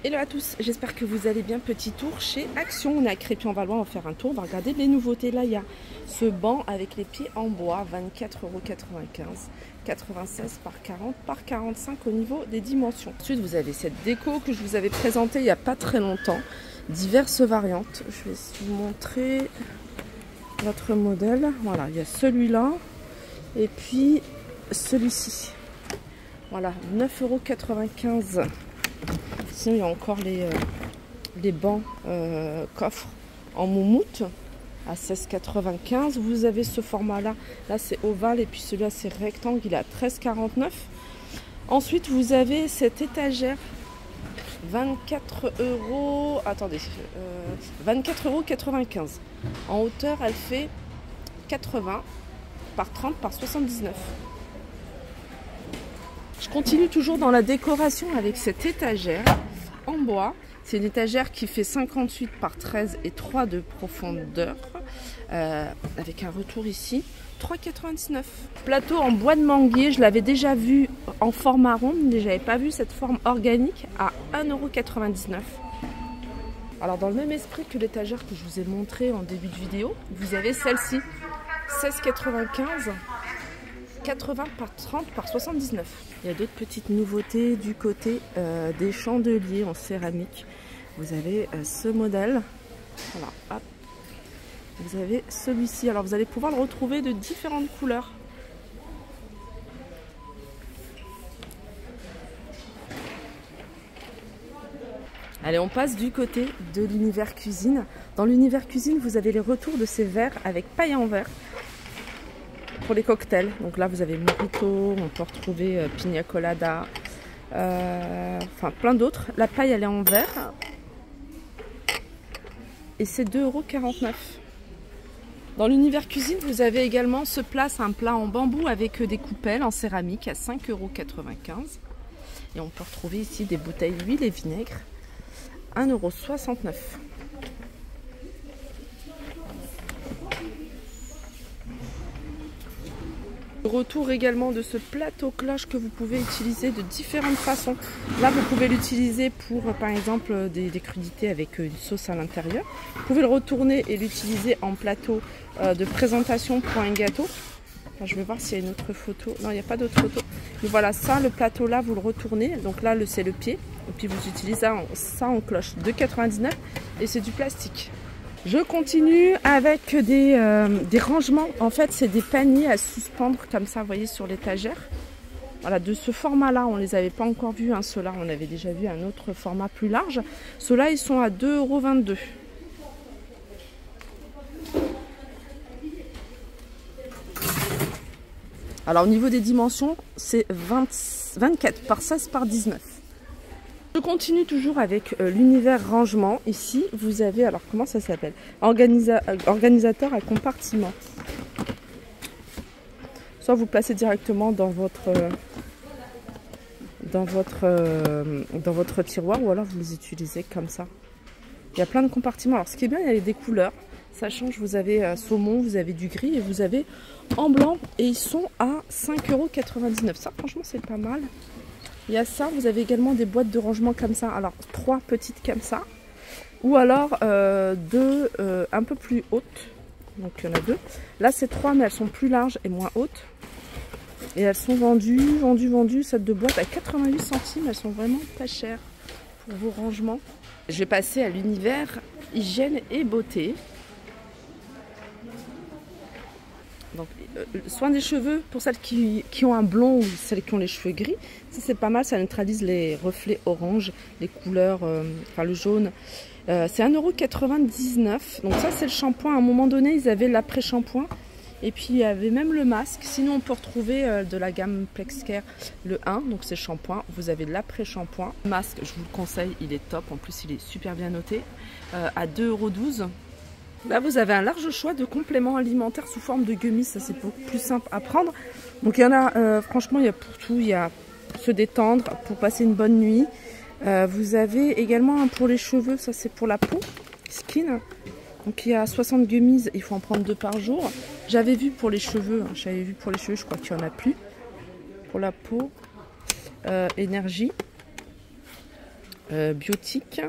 Hello à tous, j'espère que vous allez bien. Petit tour chez Action, on est à Crépy-en-Valois, on va faire un tour, on va regarder les nouveautés. Là il y a ce banc avec les pieds en bois, 24,95 €, 96 par 40 par 45 au niveau des dimensions. Ensuite vous avez cette déco que je vous avais présentée il n'y a pas très longtemps, diverses variantes. Je vais vous montrer votre modèle. Voilà, il y a celui-là et puis celui-ci. Voilà, 9,95 €. Sinon, il y a encore les bancs coffres en moumoute à 16,95 €. Vous avez ce format-là. Là, c'est ovale et puis celui-là, c'est rectangle. Il est à 13,49 €. Ensuite, vous avez cette étagère 24 €. Attendez, 24,95 €. En hauteur, elle fait 80 par 30 par 79. Je continue toujours dans la décoration avec cette étagère en bois. C'est une étagère qui fait 58 par 13 et 3 de profondeur. Avec un retour ici, 3,99 €. Plateau en bois de manguier, je l'avais déjà vu en format rond, mais je n'avais pas vu cette forme organique à 1,99 €. Alors dans le même esprit que l'étagère que je vous ai montré en début de vidéo, vous avez celle-ci, 16,95 €. 80 par 30 par 79. Il y a d'autres petites nouveautés du côté des chandeliers en céramique. Vous avez ce modèle. Voilà, hop. Vous avez celui-ci. Alors vous allez pouvoir le retrouver de différentes couleurs. Allez, on passe du côté de l'univers cuisine. Dans l'univers cuisine, vous avez les retours de ces verres avec paille en verre pour les cocktails. Donc là vous avez mojito, on peut retrouver pina colada, enfin plein d'autres. La paille elle est en verre et c'est 2,49 €. Dans l'univers cuisine vous avez également ce plat, c'est un plat en bambou avec des coupelles en céramique à 5,95 €. Et on peut retrouver ici des bouteilles d'huile et vinaigre, 1,69 €. Retour également de ce plateau cloche que vous pouvez utiliser de différentes façons. Là vous pouvez l'utiliser pour par exemple des crudités avec une sauce à l'intérieur. Vous pouvez le retourner et l'utiliser en plateau de présentation pour un gâteau. Enfin, je vais voir s'il y a une autre photo. Non, il n'y a pas d'autre photo. Mais voilà, ça, le plateau là, vous le retournez. Donc là, c'est le pied. Et puis vous utilisez ça en cloche. 2,99 € et c'est du plastique. Je continue avec des rangements. En fait, c'est des paniers à suspendre comme ça, vous voyez, sur l'étagère. Voilà, de ce format-là, on ne les avait pas encore vus. Hein. Ceux-là, on avait déjà vu un autre format plus large. Ceux-là, ils sont à 2,22 €. Alors, au niveau des dimensions, c'est 24 par 16 par 19. Je continue toujours avec l'univers rangement. Ici, vous avez, alors comment ça s'appelle? Organisateur à compartiment. Soit vous placez directement dans votre tiroir, ou alors vous les utilisez comme ça. Il y a plein de compartiments. Alors ce qui est bien, il y a des couleurs. Ça change, vous avez saumon, vous avez du gris et vous avez en blanc. Et ils sont à 5,99 €. Ça, franchement, c'est pas mal. Il y a ça, vous avez également des boîtes de rangement comme ça. Alors, 3 petites comme ça. Ou alors 2 un peu plus hautes. Donc, il y en a 2. Là, c'est 3, mais elles sont plus larges et moins hautes. Et elles sont vendues, cette 2 boîtes à 88 centimes. Elles sont vraiment pas chères pour vos rangements. Je vais passer à l'univers hygiène et beauté. Donc, soin des cheveux pour celles qui ont un blond ou celles qui ont les cheveux gris. Ça, c'est pas mal, ça neutralise les reflets orange, les couleurs, enfin le jaune. C'est 1,99 €. Donc ça, c'est le shampoing. À un moment donné, ils avaient l'après-shampoing. Et puis, il y avait même le masque. Sinon, on peut retrouver de la gamme Plexcare, le 1. Donc, c'est shampoing. Vous avez de l'après-shampoing. Masque, je vous le conseille, il est top. En plus, il est super bien noté. À 2,12 €. Là, vous avez un large choix de compléments alimentaires sous forme de gummies. Ça, c'est beaucoup plus simple à prendre. Donc, il y en a, franchement, il y a pour tout. Il y a se détendre, pour passer une bonne nuit. Vous avez également un pour les cheveux. Ça, c'est pour la peau. Skin. Donc, il y a 60 gummies. Il faut en prendre 2 par jour. J'avais vu pour les cheveux. Hein, je crois qu'il n'y en a plus. Pour la peau. Énergie. biotique.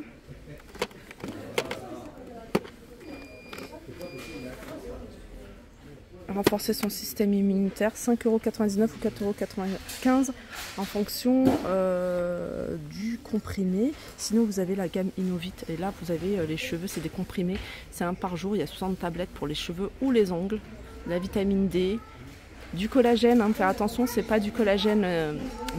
Renforcer son système immunitaire, 5,99 € ou 4,95 € en fonction du comprimé. Sinon vous avez la gamme Innovit et là vous avez les cheveux, c'est des comprimés, c'est un par jour, il y a 60 tablettes pour les cheveux ou les ongles, la vitamine D, du collagène, hein, faire attention, c'est pas du collagène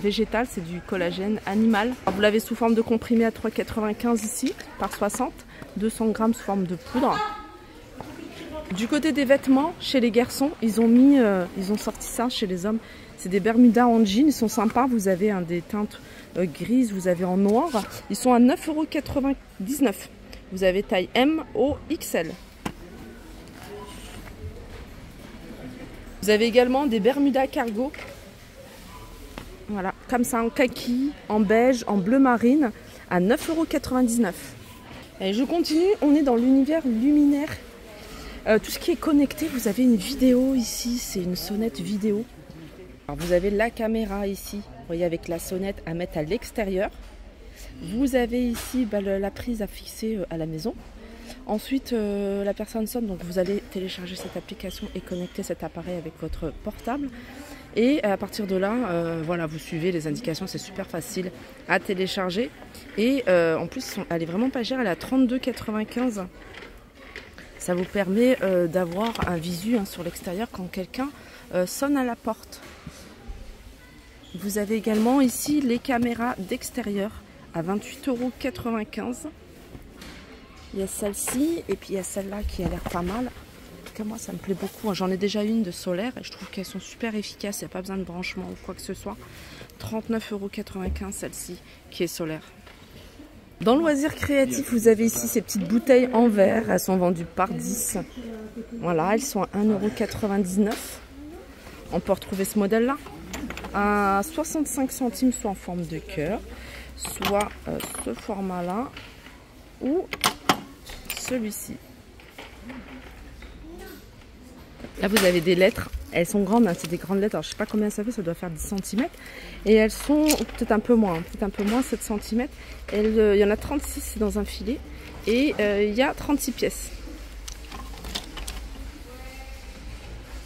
végétal, c'est du collagène animal. Alors, vous l'avez sous forme de comprimé à 3,95 € ici par 60, 200 g sous forme de poudre. Du côté des vêtements, chez les garçons, ils ont sorti ça chez les hommes. C'est des Bermudas en jean, ils sont sympas. Vous avez des teintes grises, vous avez en noir. Ils sont à 9,99 €. Vous avez taille M, O, XL. Vous avez également des Bermudas cargo. Voilà, comme ça en kaki, en beige, en bleu marine, à 9,99 €. Et je continue, on est dans l'univers luminaire. Tout ce qui est connecté, vous avez une vidéo ici, c'est une sonnette vidéo. Alors vous avez la caméra ici, vous voyez, avec la sonnette à mettre à l'extérieur. Vous avez ici la prise à fixer à la maison. Ensuite, la personne sonne, donc vous allez télécharger cette application et connecter cet appareil avec votre portable. Et à partir de là, voilà, vous suivez les indications, c'est super facile à télécharger. Et en plus, elle est vraiment pas chère, elle est à 32,95 €. Ça vous permet d'avoir un visu sur l'extérieur quand quelqu'un sonne à la porte. Vous avez également ici les caméras d'extérieur à 28,95 €. Il y a celle-ci et puis il y a celle-là qui a l'air pas mal. En tout cas, moi, ça me plaît beaucoup. J'en ai déjà une de solaire et je trouve qu'elles sont super efficaces. Il n'y a pas besoin de branchement ou quoi que ce soit. 39,95 € celle-ci qui est solaire. Dans le loisir créatif, vous avez ici ces petites bouteilles en verre. Elles sont vendues par 10. Voilà, elles sont à 1,99 €. On peut retrouver ce modèle-là à 65 centimes, soit en forme de cœur, soit ce format-là ou celui-ci. Là, vous avez des lettres. Elles sont grandes, hein, c'est des grandes lettres. Alors, je ne sais pas combien ça fait, ça doit faire 10 cm. Et elles sont peut-être un peu moins, 7 cm. Il y en a 36 dans un filet. Et il y a 36 pièces.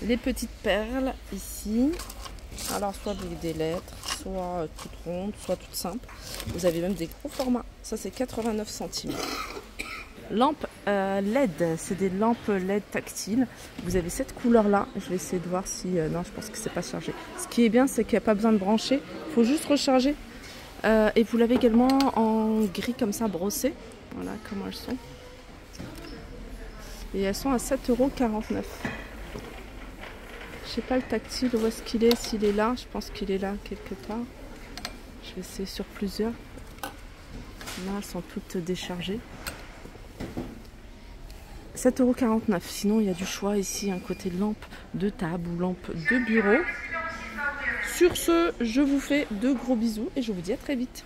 Les petites perles ici. Alors, soit avec des lettres, soit toutes rondes, soit toutes simples. Vous avez même des gros formats. Ça, c'est 89 centimes. Lampes LED, c'est des lampes LED tactiles. Vous avez cette couleur-là. Je vais essayer de voir si... non, je pense que c'est pas chargé. Ce qui est bien, c'est qu'il n'y a pas besoin de brancher. Il faut juste recharger. Et vous l'avez également en gris comme ça, brossé. Voilà comment elles sont. Et elles sont à 7,49 €. Je sais pas le tactile, où est-ce qu'il est, s'il est là. Je pense qu'il est là quelque part. Je vais essayer sur plusieurs. Là, elles sont toutes déchargées. 7,49 €. Sinon, il y a du choix ici, un côté lampe de table ou lampe de bureau. Sur ce, je vous fais de gros bisous et je vous dis à très vite.